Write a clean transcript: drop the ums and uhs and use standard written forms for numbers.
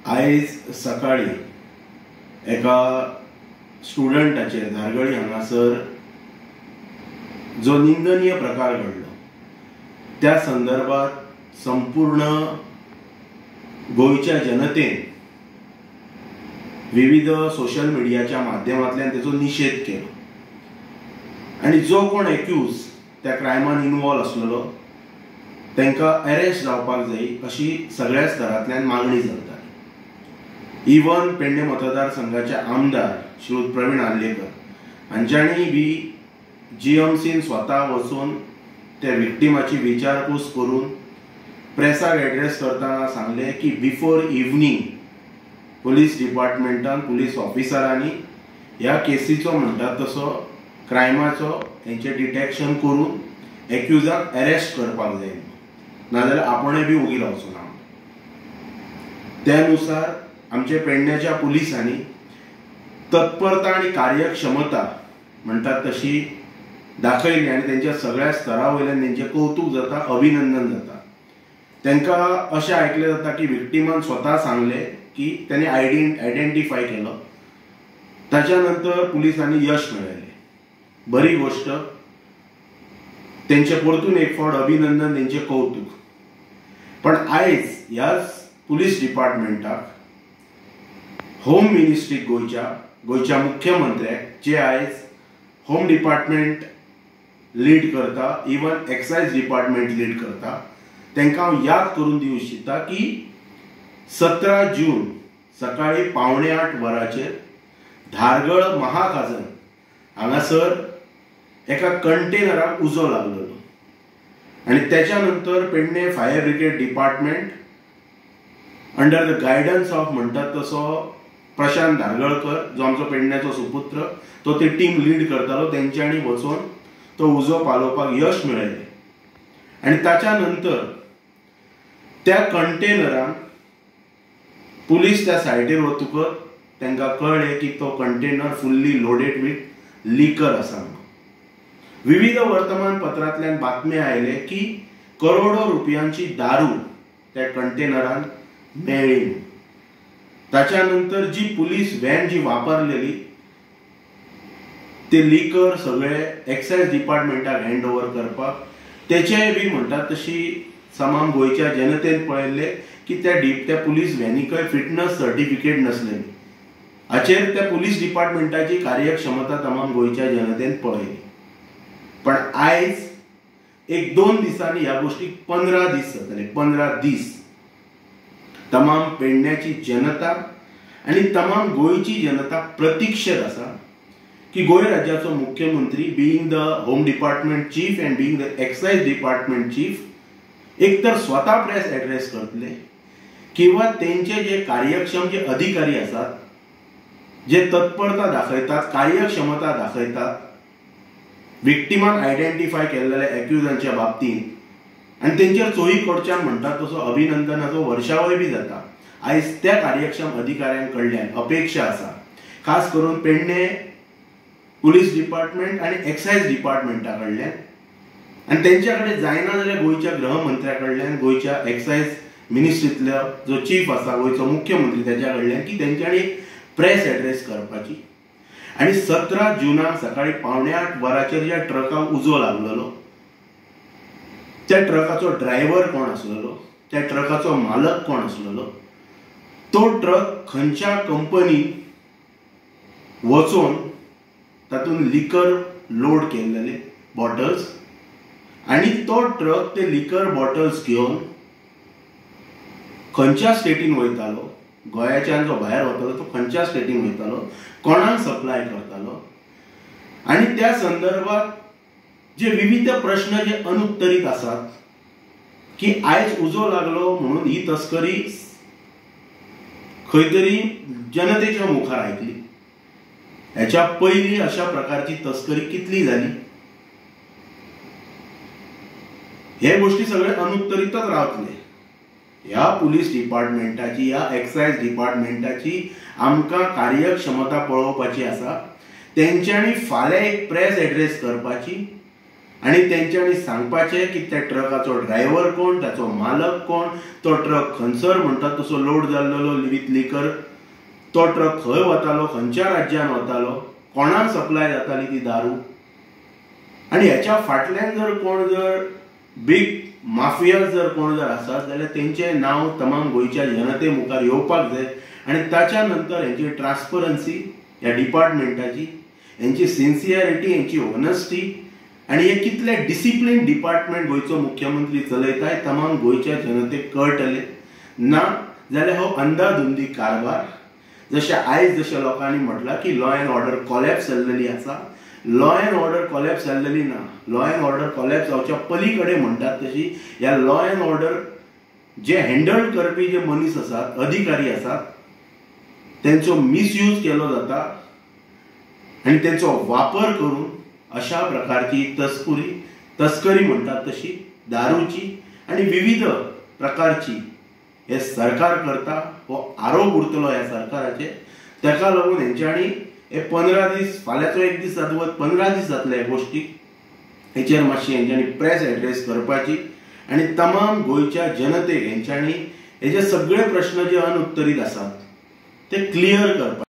आयज सकाळी एका स्टुडंटाचेर धारगळी हांगासर जो निंदनीय प्रकार घडलो त्या संदर्भात संपूर्ण गोयच्या जनतेन विविध सोशल मिडियाच्या माध्यमांतल्यान तेचो निषेध केलो आणि जो कोण एक्यूज त्या क्रायमान इन्वॉल्व असलेलो तांकां अरेस्ट जावपाक जाय अशी सगळ्या स्तरांतल्यान मागणी जाता। इवन पेडणे मतदारसंघाचे आमदार श्रीयुत प्रवीण आर्लेकर हांच्यांनी बी जीएमसीन स्वता वचून त्या विक्टिमाची विचारपूस करून प्रेसाक एड्रेस करतना सांगले की बिफोर इवनिंग पुलीस डिपार्टमेंटान पुलीस ऑफिसरांनी ह्या केसीचो म्हणटात तसो क्रायमाचो हेंचे डिटेक्शन करून एक्युजाक अरेस्ट करपाक जाय, नाजाल्यार आपणय बी उगी रावचो ना। त्यानुसार आमचे पेडण्याच्या पुलिसांनी तत्परता आणि कार्यक्षमता म्हणटात तशी दाखयली आणि त्यांच्या सगळ्या स्तरा वयल्यान तेंचें कौतुक जाता, अभिनंदन जाता। तांकां अशें आयकलें जाता की विक्टिमान स्वता सांगले की त्यांनी आयडेंटिफाय केलो, ताच्या नंतर पुलिसांनी यश मेळयलें। बरी गोष्ट, तेंचे परतून एक फावट अभिनंदन, तेंचें कौतुक। पण आयज ह्याच पुलीस डिपार्टमेंटाक होम मिनिस्ट्रीक गोयच्या मुख्यमंत्र्याक, जे आयज होम डिपार्टमेंट लीड करता, इवन एक्सायज डिपार्टमेंट लीड करता, तांकां हांव याद करून दिवंक इच्छिता की 17 जून सकाळी 7:45 वरांचेर धारगळ महाखाजन हांगासर एका कंटेनराक उजो लागलेलो आणि त्याच्या नंतर Pernem fire brigade department under the guidance of म्हणटात तसो प्रशांत धारगळकर, जो आमचो पेडण्याचो सुपुत्र, तो ती टीम लीड करतालो, तेंच्यांनी वचून तो उजो पालोवपाक यश मेळयलें। आणि ताच्या नंतर त्या कंटेनरान पुलीस त्या सायटीर वतकच तांकां कळ्ळें की तो कंटेनर फुल्ली लोडेड विथ लिकर आसा। विविध वर्तमानपत्रांतल्यान बातम्यो आयले की करोडो रुपयांची दारू त्या कंटेनरान मेळ्ळी। ताच्या नंतर जी पुलीस व्हॅन जी वापरलेली ते लिकर सगळे एक्सायज डिपार्टमेंटाक हँड ओव्हर करपाक, तेचेय बी म्हणटात तशी तमाम गोयच्या जनतेन पळयल्ले की त्या पुलीस व्हॅनिकय फिटनेस सर्टिफिकेट नसलेली। हाचेर त्या पुलीस डिपार्टमेंटाची कार्यक्षमता तमाम गोयच्या जनतेन पळयली। पण आयज एक 2 दिसांनी ह्या गोष्टीक 15 दीस जातले। 15 दीस तमाम पेडण्याची जनता आणि तमाम गोयची जनता प्रतीक्षेत आसा की गोंय राज्याचो मुख्यमंत्री, being the home department chief and being the excise department chief, एक तर स्वता प्रेस एड्रेस करतले किंवा तेंचे जे कार्यक्षम जे अधिकारी आसात, जे तत्परता दाखयतात, कार्यक्षमता दाखयतात विक्टिमान आयडेंटिफाय केलेल्या एक्युजांच्या बाबतींत, आणि तेंचेर चोही कडच्यान म्हणटात तसो अभिनंदनाचो वर्षावय बी जाता, आयज त्या कार्यक्षम अधिकाऱ्यांकडल्यान अपेक्षा आसा, खास करून पेडणे पुलीस डिपार्टमेंट आणि एक्सायज डिपार्टमेंटा कडल्यान, आणि तेंच्या कडेन जायना जाल्यार गोयच्या गृहमंत्र्या कडल्यान, गोयच्या एक्सायज मिनिस्ट्रींतलो जो चीफ आसा, गोयचो मुख्यमंत्री, त्याच्या कडल्यान की तेंच्यांनी प्रेस एड्रेस करपाची। आणि 17 जुनाक सकाळी 7:45 वरांचेर ज्या ट्रकाक उजो लागलेलो, त्या ट्रकाचो ड्रायव्हर कोण आसलेलो, त्या ट्रकाचो मालक कोण आसलेलो, तो ट्रक खंयच्या कंपनीन वचून तातून लिकर लोड केलेले बॉटल्स, आणि तो ट्रक ते लिकर बॉटल्स घेवन खंयच्या स्टेटीन वयतालो, गोंयाच्यान जो भायर वतालो तो खंयच्या स्टेटीन वयतालो, कोणाक सप्लाय करतालो, आणि त्या संदर्भात जे विविध प्रश्न जे अनुत्तरीत आसात की आयज उजो लागलो म्हणून ही तस्करी खंय तरी जनतेच्या मुखार आयकली, ह्याच्या पयलीं अशा प्रकारची तस्करी कितली जाली, हे गोष्टी सगळे अनुत्तरीतच रावतले। ह्या पुलीस डिपार्टमेंटाची, ह्या एक्सायज डिपार्टमेंटाची आमकां कार्यक्षमता पळोवपाची आसा। तेंच्यांनी फाल्यां एक प्रेस एड्रेस करपाची आणि तेंच्यांनी सांगपाचें की त्या ट्रकाचो ड्रायव्हर कोण, ताचो मालक कोण, तो ट्रक खंयसर म्हणटा तसो लोड जाल्लो विथ लिकर, तो ट्रक खंय वतालो, खंयच्या राज्यान वतालो, कोणाक सप्लाय जाताली ती दारू. आणि ह्याच्या फाटल्यान जर कोण जर बिग माफिया जर कोण जर आसात जाल्यार तेंचे नांव तमाम गोंयच्या जनते मुखार येवपाक जाय. आणि ताच्या नंतर हेंची ट्रान्सपरन्सी ह्या डिपार्टमेंटाची, हेंची सिन्सियरिटी, हेंची ऑनेस्टी, आणि हे कितले डिसिप्लिन डिपार्टमेंट गोंयचो मुख्यमंत्री चलयताय तमाम गोंयच्या जनतेक कळटले. ना जाल्यार हो अंधाधुंदी कारभार, जशें आयज जशें लोकांनी म्हटलां की लॉ अँड ऑर्डर कॉलॅप्स जाल्लेली आसा, लॉ अँड ऑर्डर कॉलॅप्स जाल्लेली ना. लॉ अँड ऑर्डर कॉलॅप्स जावच्या पलीकडे म्हणटात तशी ह्या लॉ अँड ऑर्डर जे हँडल करपी जे मनीस आसात, अधिकारी आसात, तेंचो मिसयूज केलो जाता आणि तेंचो वापर करून अशा प्रकारची तस्करी म्हणटात तशी दारूची आणि विविध प्रकारची हे सरकार करता. हो आरोप उरतलो ह्या सरकाराचे. ताका लागून हेंच्यांनी हे 15 दीस, फाल्यांचो एक दीस जातवत 15 दीस जातले ह्या गोष्टीक. हेचेर मातशी हेंच्यांनी प्रेस एड्रेस करपाची आणि तमाम गोंयच्या जनतेक हेंच्यांनी हेचे सगळे प्रश्न जे अनुत्तरीत आसात ते क्लियर करपाचे.